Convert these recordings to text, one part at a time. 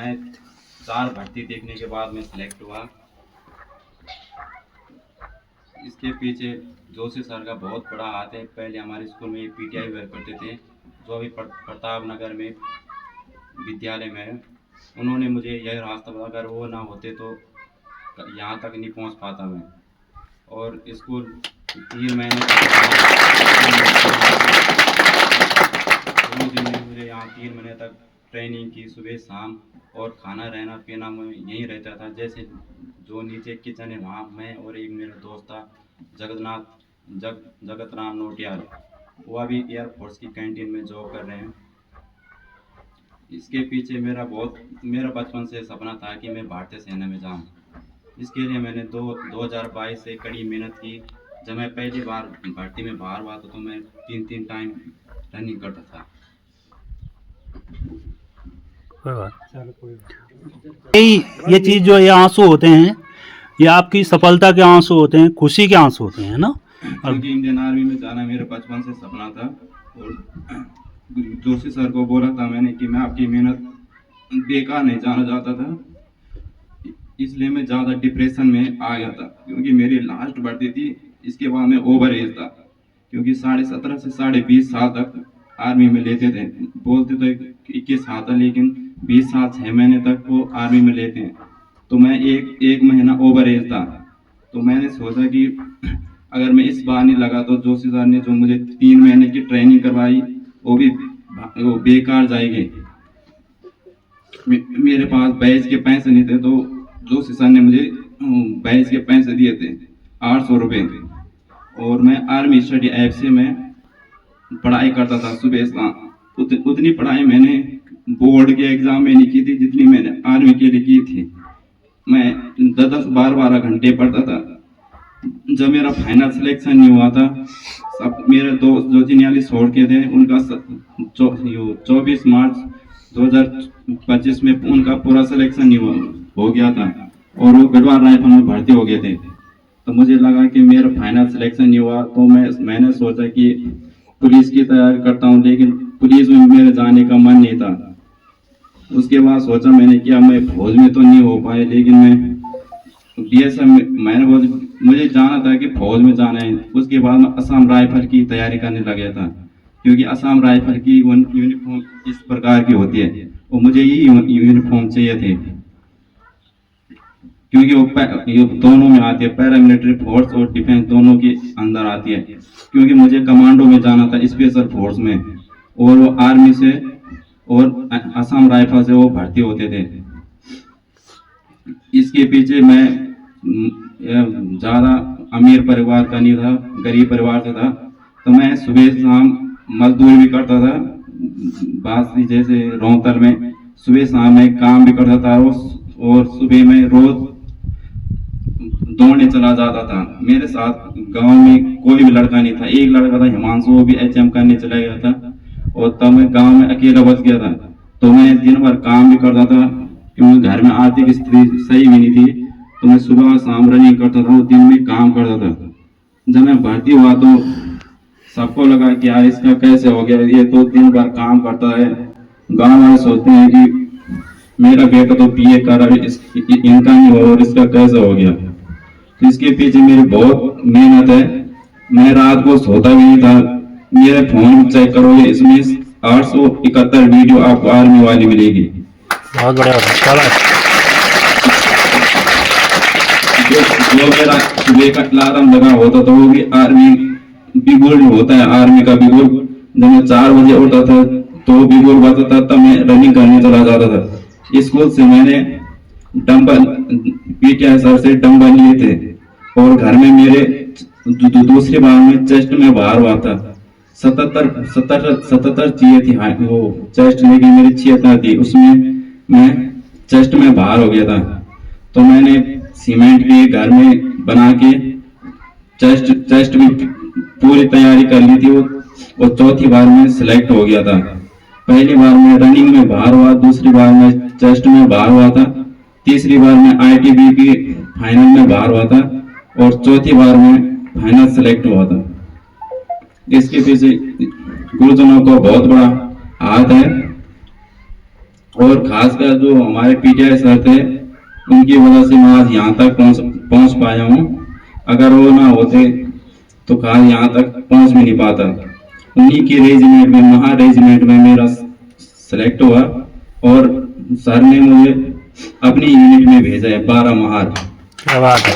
मैं 4 भर्ती देखने के बाद मैं सिलेक्ट हुआ। इसके पीछे जोशी सर का बहुत बड़ा हाथ है। पहले हमारे स्कूल में पीटीआई हुआ करते थे, जो अभी प्रताप नगर में विद्यालय में है। उन्होंने मुझे यह रास्ता बताया, अगर वो ना होते तो यहाँ तक नहीं पहुँच पाता मैं। और स्कूल 3 महीने शुरू दिन में मुझे यहाँ 3 महीने तक ट्रेनिंग की, सुबह शाम, और खाना रहना पीना मैं यहीं रहता था। जैसे जो नीचे किचन है वहाँ मैं और एक मेरा दोस्त था जगत राम नोटियाल, वो अभी एयरफोर्स की कैंटीन में जॉब कर रहे हैं। इसके पीछे मेरा बचपन से सपना था कि मैं भारतीय सेना में जाऊं। इसके लिए मैंने 2022 से कड़ी मेहनत की। जब मैं पहली बार भर्ती में बाहर हुआ तो मैं 3 टाइम रनिंग करता था। ये चीज जो ये आंसू होते हैं, ये आपकी सफलता के आंसू होते हैं, खुशी के आंसू होते हैं ना। क्योंकि इंडियन आर्मी में जाना मेरे बचपन से सपना था, और जोशी सर को बोला था मैंने कि मैं आपकी मेहनत बेकार नहीं जाना चाहता था। इसलिए मैं ज़्यादा डिप्रेशन में आ गया था, क्योंकि मेरी लास्ट भर्ती थी। इसके बाद मैं ओवर एज था, क्योंकि 17.5 से 20.5 साल तक आर्मी में लेते थे। बोलते तो 21 साल था, लेकिन 20 साल 6 महीने तक वो आर्मी में लेते हैं। तो मैं एक महीना ओवर एज था। तो मैंने सोचा कि अगर मैं इस बार नहीं लगा तो जोशी सर ने जो मुझे 3 महीने की ट्रेनिंग करवाई वो बेकार जाएगी। मेरे पास बैच के पैसे नहीं थे, तो जोशी सर ने मुझे बैच के पैसे दिए थे 800 रुपये। और मैं आर्मी स्टडी ऐप से मैं पढ़ाई करता था सुबह शाम। उतनी पढ़ाई मैंने बोर्ड के एग्जाम में नहीं की थी जितनी मैंने आर्मी के लिए की थी। मैं 10-12 घंटे पढ़ता था। जब मेरा फाइनल सिलेक्शन नहीं हुआ था, सब मेरे दोस्त जो जिन्याली छोड़ के थे उनका 24 मार्च 2025 में उनका पूरा सिलेक्शन नहीं हो गया था, और वो गढ़वाल राइफल में भर्ती हो गए थे। तो मुझे लगा कि मेरा फाइनल सिलेक्शन नहीं हुआ, तो मैंने सोचा कि पुलिस की तैयारी करता हूँ, लेकिन पुलिस में मेरे जाने का मन नहीं था। उसके बाद सोचा मैंने कि मैं फौज में तो नहीं हो पाए, लेकिन मैं बीएसएफ में मुझे जाना था कि फौज में जाना है। उसके बाद मैं असम राइफल की तैयारी करने लगा था, क्योंकि असम राइफल की यूनिफॉर्म इस प्रकार की होती है, और मुझे ये यूनिफॉर्म चाहिए थे, क्योंकि वो दोनों में आती है, पैरामिलिट्री फोर्स और डिफेंस दोनों के अंदर आती है। क्योंकि मुझे कमांडो में जाना था, स्पेशल फोर्स में, और वो आर्मी से और असम राइफल से वो भर्ती होते थे। इसके पीछे मैं ज़्यादा अमीर परिवार का नहीं था, गरीब परिवार से था। तो मैं सुबह शाम मजदूरी भी करता था, बासी जैसे रोहतल में सुबह शाम मैं काम भी करता था, और सुबह में रोज दौड़ने चला जाता था। मेरे साथ गांव में कोई भी लड़का नहीं था। एक लड़का था हिमांशु, वो भी एचएम करने चला गया था, और तब मैं गांव में अकेला बच गया था। तो मैं दिन भर काम भी करता था, क्योंकि घर में आर्थिक स्थिति सही भी नहीं थी। तो मैं सुबह शाम रनिंग करता था, दिन में काम करता था। जब मैं भर्ती हुआ तो सबको लगा कि यार इसका कैसे हो गया, ये तो दिन भर काम करता है। गाँव वाले सोचते हैं कि मेरा बेटा तो बीए कर रहा है, इनका नहीं हो और इसका कैसे हो गया। तो इसके पीछे मेरी बहुत मेहनत है। मैं रात को सोता भी नहीं था। मेरे फोन चेक करोगे, इसमें 871 वीडियो आपको आर्मी वाली मिलेगी। बहुत बढ़िया। जो मेरा सुबह का अलार्म लगा होता था वो भी आर्मी बिगुल होता है, आर्मी का बिगुल। जब मैं 4 बजे उठता था तो बिगुल बजता था, तब मैं रनिंग करने चला जाता था। स्कूल से मैंने डंबल पीटीआई सर से डंबल लिए थे, और घर में मेरे दूसरी बार में चेस्ट में बाहर हुआ था। 77 चाहिए थी वो चेस्ट, लेकिन मेरी 76 थी, उसमें मैं चेस्ट में बाहर हो गया था। तो मैंने सीमेंट के घर में बना के चेस्ट में पूरी तैयारी कर ली थी, और चौथी बार में सिलेक्ट हो गया था। पहली बार में रनिंग में बाहर हुआ, दूसरी बार में चेस्ट में बाहर हुआ था, तीसरी बार में आईटीबी की फाइनल में बाहर हुआ था, और चौथी बार में फाइनल सिलेक्ट हुआ था। इसके पीछे गुरुजनों को बहुत बड़ा हाथ है। और खासकर जो हमारे पीटीआई सर थे, उनकी वजह से मैं आज यहाँ तक पहुँच पाया हूँ। अगर वो ना होते तो कहा यहाँ तक पहुँच भी नहीं पाता। उन्हीं के रेजिमेंट में, महा रेजिमेंट में मेरा सेलेक्ट हुआ और सर ने मुझे अपनी यूनिट में भेजा है 12 महार। क्या बात है।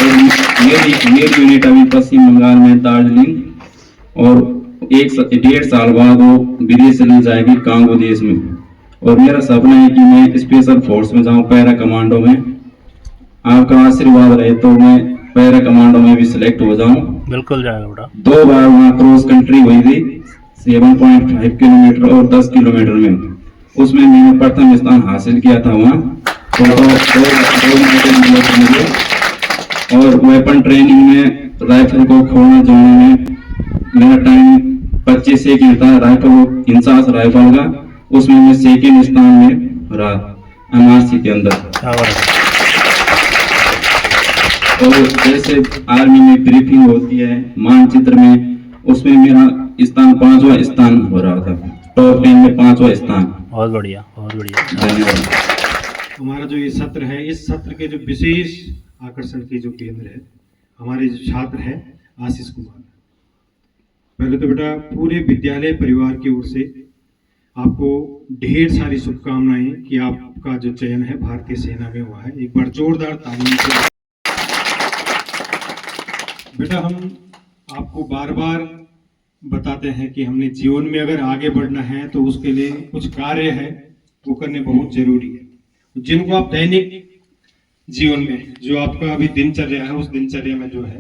और मेरी यूनिट अभी पश्चिम बंगाल में दार्जिलिंग, और 1.5 साल बाद वो विदेश चली जाएगी कांगो देश में। और मेरा सपना है कि मैं स्पेशल फोर्स में जाऊं, पैरा कमांडो में। आपका आशीर्वाद रहे तो मैं पैरा कमांडो में भी सिलेक्ट हो जाऊं। बिल्कुल जाएगा बेटा। 2 बार वहाँ क्रॉस कंट्री हुई थी 7.5 किलोमीटर और 10 किलोमीटर में, उसमें मैंने प्रथम स्थान हासिल किया था वहाँ। तो मुझे और वेपन ट्रेनिंग में राइफल को खोलने जोड़ने में मेरा टाइम 25 सेकंड था। राइफल इंसास राइफल का, उसमें मैं सेकंड स्थान में रहा एमआरसी के अंदर। और जैसे आर्मी में ब्रीफिंग होती है मानचित्र में, उसमें मेरा स्थान 5वां स्थान हो रहा था, टॉप 10 में 5वां स्थान। बहुत बढ़िया, बहुत बढ़िया, धन्यवाद। हमारा जो ये सत्र है, इस सत्र के जो विशेष आकर्षण के जो केंद्र है, हमारे जो छात्र हैं आशीष कुमार। पहले तो बेटा पूरे विद्यालय परिवार की ओर से आपको ढेर सारी शुभकामनाएं कि आपका जो चयन है भारतीय सेना में हुआ है। एक बार जोरदार तालियों से। बेटा हम आपको बार बार बताते हैं कि हमने जीवन में अगर आगे बढ़ना है तो उसके लिए कुछ कार्य है वो करने बहुत जरूरी है, जिनको आप दैनिक जीवन में जो आपका अभी दिनचर्या है, उस दिनचर्या में जो है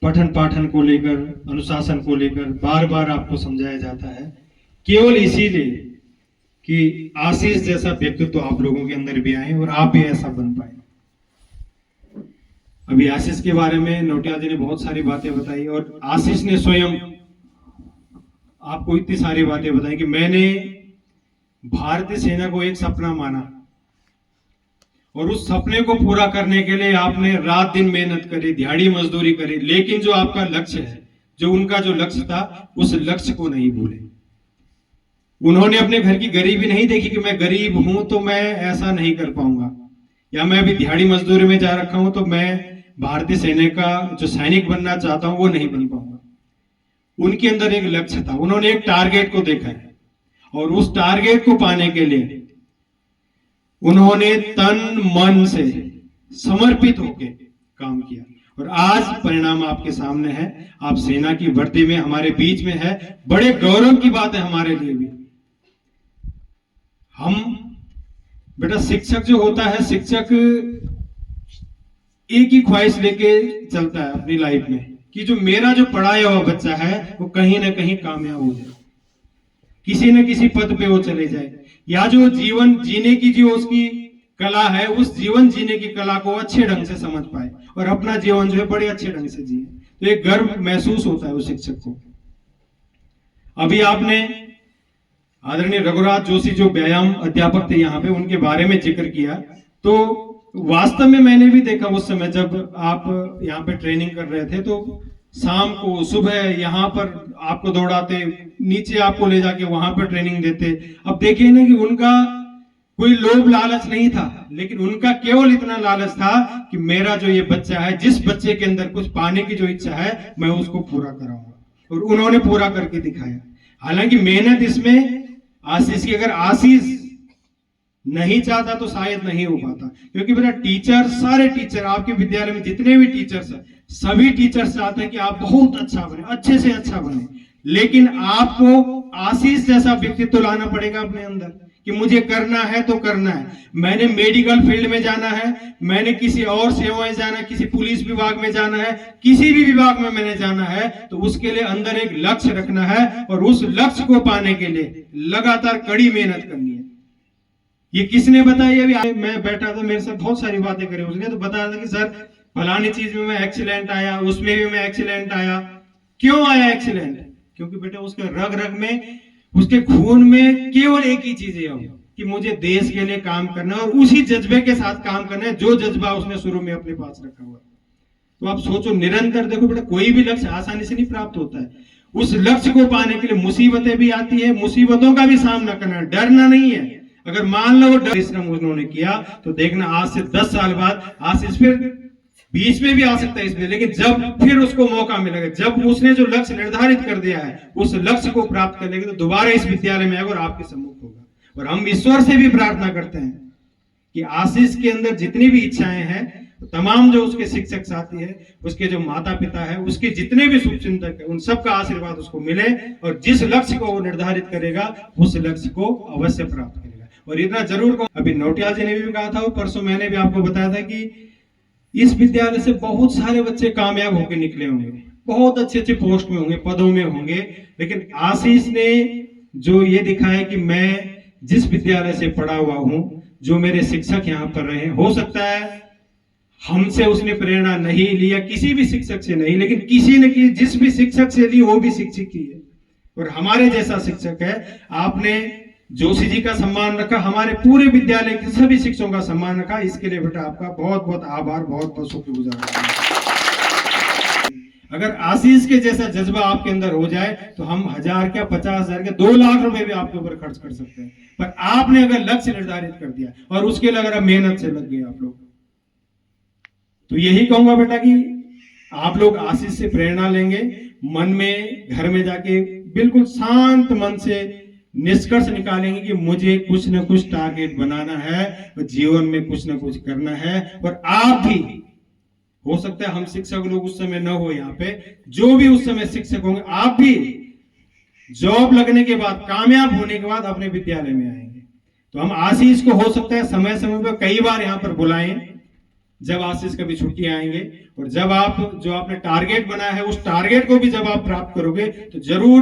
पठन पाठन को लेकर, अनुशासन को लेकर बार बार आपको समझाया जाता है, केवल इसीलिए कि आशीष जैसा व्यक्तित्व आप लोगों के अंदर भी आए और आप भी ऐसा बन पाए। अभी आशीष के बारे में नोटिया जी ने बहुत सारी बातें बताई और आशीष ने स्वयं आपको इतनी सारी बातें बताई कि मैंने भारतीय सेना को एक सपना माना और उस सपने को पूरा करने के लिए आपने रात दिन मेहनत करी, दिहाड़ी मजदूरी करी, लेकिन जो आपका लक्ष्य है, जो उनका जो लक्ष्य था, उस लक्ष्य को नहीं भूले। उन्होंने अपने घर की गरीबी नहीं देखी कि मैं गरीब हूं तो मैं ऐसा नहीं कर पाऊंगा, या मैं अभी दिहाड़ी मजदूरी में जा रखा हूं तो मैं भारतीय सेना का जो सैनिक बनना चाहता हूं वो नहीं बन पाऊंगा। उनके अंदर एक लक्ष्य था, उन्होंने एक टारगेट को देखा है और उस टारगेट को पाने के लिए उन्होंने तन मन से समर्पित होकर काम किया और आज परिणाम आपके सामने है। आप सेना की वर्दी में हमारे बीच में है, बड़े गौरव की बात है हमारे लिए भी। हम बेटा शिक्षक जो होता है, शिक्षक एक ही ख्वाहिश लेके चलता है अपनी लाइफ में कि जो मेरा जो पढ़ाया हुआ बच्चा है वो कहीं ना कहीं कामयाब हो जाए, किसी न किसी पद पे वो चले जाए, या जो जीवन जीने की जो उसकी कला है, उस जीवन जीने की कला को अच्छे ढंग से समझ पाए और अपना जीवन जो है बड़े अच्छे ढंग से जिए। तो एक गर्व महसूस होता है उस शिक्षक को। अभी आपने आदरणीय रघुराज जोशी जो व्यायाम अध्यापक थे यहाँ पे, उनके बारे में जिक्र किया, तो वास्तव में मैंने भी देखा उस समय जब आप यहाँ पे ट्रेनिंग कर रहे थे, तो शाम को सुबह यहाँ पर आपको दौड़ाते, नीचे आपको ले जाके वहां पर ट्रेनिंग देते। अब देखिए ना कि उनका कोई लोभ लालच नहीं था, लेकिन उनका केवल इतना लालच था कि मेरा जो ये बच्चा है, जिस बच्चे के अंदर कुछ पाने की जो इच्छा है, मैं उसको पूरा कराऊंगा, और उन्होंने पूरा करके दिखाया। हालांकि मेहनत इसमें आशीष की, अगर आशीष नहीं चाहता तो शायद नहीं हो पाता, क्योंकि बेटा टीचर, सारे टीचर आपके विद्यालय में जितने भी टीचर्स हैं, सभी टीचर्स चाहते हैं कि आप बहुत अच्छा बने, अच्छे से अच्छा बने, लेकिन आपको आशीष जैसा व्यक्तित्व लाना पड़ेगा अपने अंदर कि मुझे करना है तो करना है। मैंने मेडिकल फील्ड में जाना है, मैंने किसी और सेवाएं जाना है, किसी पुलिस विभाग में जाना है, किसी भी विभाग में मैंने जाना है, तो उसके लिए अंदर एक लक्ष्य रखना है और उस लक्ष्य को पाने के लिए लगातार कड़ी मेहनत करनी है। ये किसने बताया? अभी मैं बैठा था, मेरे साथ बहुत सारी बातें करी, उसने तो बताया था कि सर फलानी चीज में मैं एक्सीलेंट आया, उसमें भी मैं एक्सीलेंट आया। क्यों आया एक्सीलेंट? क्योंकि बेटा उसके रग रग में, उसके खून में केवल एक ही चीज है कि मुझे देश के लिए काम करना है और उसी जज्बे के साथ काम करना है जो जज्बा उसने शुरू में अपने पास रखा हुआ है। तो आप सोचो, निरंतर देखो बेटा, कोई भी लक्ष्य आसानी से नहीं प्राप्त होता है, उस लक्ष्य को पाने के लिए मुसीबतें भी आती है, मुसीबतों का भी सामना करना, डरना नहीं है। अगर मान लो वो परिश्रम उन्होंने किया तो देखना आज से 10 साल बाद आशीष फिर बीच में भी आ सकता है इसमें, लेकिन जब फिर उसको मौका मिलेगा, जब उसने जो लक्ष्य निर्धारित कर दिया है उस लक्ष्य को प्राप्त कर लेगा तो दोबारा इस विद्यालय में आएगा और आपके सम्मुख होगा। और हम ईश्वर से भी प्रार्थना करते हैं कि आशीष के अंदर जितनी भी इच्छाएं हैं, तमाम जो उसके शिक्षक साथी है, उसके जो माता पिता है, उसके जितने भी शुभचिंतक है, उन सबका आशीर्वाद उसको मिले और जिस लक्ष्य को वो निर्धारित करेगा उस लक्ष्य को अवश्य प्राप्त करेगा। और इतना जरूर कहूं, अभी नौटियाल जी ने भी कहा था, परसों मैंने भी आपको बताया था कि इस विद्यालय से बहुत सारे बच्चे कामयाब होकर निकले होंगे, बहुत अच्छे अच्छे पोस्ट में होंगे, पदों में होंगे, लेकिन आशीष ने जो ये दिखाया कि मैं जिस विद्यालय से पढ़ा हुआ हूं, जो मेरे शिक्षक यहाँ पर रहे, हो सकता है हमसे उसने प्रेरणा नहीं लिया, किसी भी शिक्षक से नहीं, लेकिन किसी ने की, जिस भी शिक्षक से ली वो भी शिक्षक की है और हमारे जैसा शिक्षक है। आपने जोशी जी का सम्मान रखा, हमारे पूरे विद्यालय के सभी शिक्षकों का सम्मान रखा, इसके लिए बेटा आपका बहुत बहुत आभार, बहुत बहुत शुक्रगुजार। अगर आशीष के जैसा जज्बा आपके अंदर हो जाए तो हम 1000 क्या 50,000 क्या 2 लाख रुपए भी आपके ऊपर खर्च कर सकते हैं, पर आपने अगर लक्ष्य निर्धारित कर दिया और उसके लिए अगर मेहनत से लग गए आप लोग, तो यही कहूंगा बेटा कि आप लोग आशीष से प्रेरणा लेंगे, मन में घर में जाके बिल्कुल शांत मन से निष्कर्ष निकालेंगे कि मुझे कुछ न कुछ टारगेट बनाना है और जीवन में कुछ न कुछ करना है। और आप भी, हो सकता है हम शिक्षक लोग उस समय न हो यहाँ पे, जो भी उस समय शिक्षक होंगे, आप भी जॉब लगने के बाद, कामयाब होने के बाद अपने विद्यालय में आएंगे। तो हम आशीष को हो सकता है समय समय पर कई बार यहाँ पर बुलाएं, जब आशीष कभी छुट्टी आएंगे, और जब आप जो आपने टारगेट बनाया है उस टारगेट को भी जब आप प्राप्त करोगे तो जरूर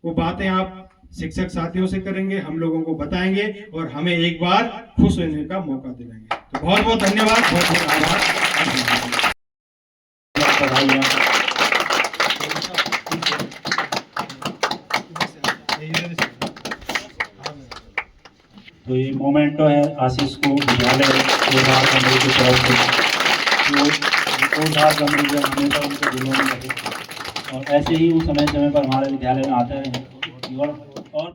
वो बातें आप शिक्षक साथियों से करेंगे, हम लोगों को बताएंगे और हमें एक बार खुश होने का मौका दिलाएंगे। तो बहुत बहुत धन्यवाद, बहुत बहुत आभार। तो ये मोमेंटो है आशीष को विद्यालय उद्धार कमेटी की तरफ से, जो उद्धार कमेटी हमेशा उनके दिलों में रहे और ऐसे ही वो समय समय पर हमारे विद्यालय में आते रहे और